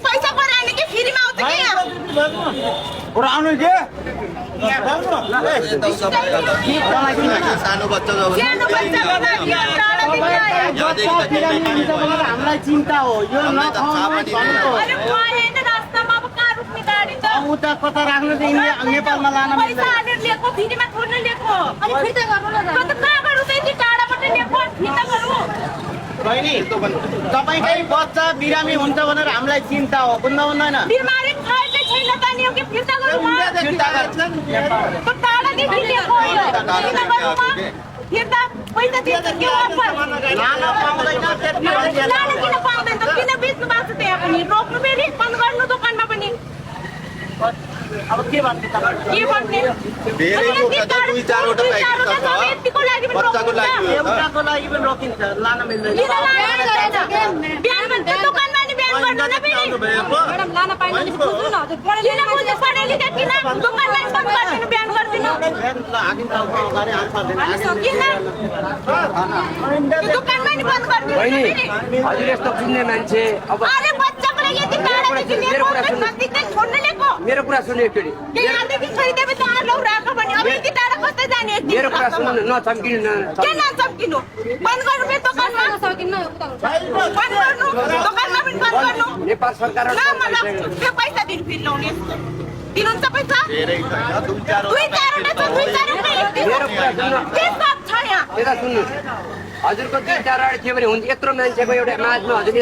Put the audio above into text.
पैसा बनाने के फ्री में आउँछ के और आउनु के सानो बच्चा हामीलाई चिन्ता हो यो रास्तामा अब कहाँ रुक्ने गाडी छ उता कता राख्नु त नेपालमा लान पैसा हालेर लिएको फ्रीमा थोड्न लिएको अनि फिर्ता गर्नु न त कहाँ गर्नु त यति टाढाबाट लिएको फिर्ता गर्नु बहिनी तपाईकै बच्चा बिरामी हुन्छ भनेर हामीलाई चिन्ता हो बुझ्नु हुँदैन बिमारी खाएकै छैन त नि के फिर्ता गर्नु फिर्ता गर्छन् त टाढादेखि लिएको फिर्ता गर्नु फिर्ता पैसा दिन्छ के वापस लान पाउँदैन लान किन पाउँदैन त किन बेच्नु भएको छ त्यहाँ पनि रोक्नु फेरि बन्द गर्नु दोकानमा पनि अब के भन्नु के भन्ने धेरै लोक छ दुई चारवटा यतिको लागि पनि बच्चाको लागि एउटाको लागि पनि रोकिन्छ लान मिल्दैन किन लान गरेन बिहान भन्छ दोकानमा नि बिहान गर्नु न फेरि मैडम लान पाइदैन बुझ्नु न हजुर किन बुझ्नु पढे लेखे किन दोकानलाई बन्द गरिदिनु बिहान गरिदिनु किन दोकानमा नि बन्द गरिदिनु हजुर यस्तो बुझ्ने मान्छे अब अरे बच्चाको लागि यति टाढादेखि लिएको नजिकै छोड्न लिएको मेरो कुरा सुन्नु एकचोटि यहाँदेखि छोडिदिए त लौ राख भने अब यति टाढा कस्तै जाने मेरो कुरा सुन्नु नचम्किनु के नचम्किनु बन्द गर्नु फेरि दोकानमा सकिन्न उता बन्द गर्नु दोकानमा पनि बन्द गर्नु नेपाल सरकार न मतलब त्यो पैसा दिनु फेरि लाउने दिनुहुन्छ पैसा धेरै छैन दुई चार दुई चारवटा छ दुई चारवटा मेरो कुरा सुन्नु के सब छ यहाँ यता सुन्नु हजुरको दुई चारवटा थियो भने हुन्छ यत्रो मान्छेको एउटा माझमा हजुर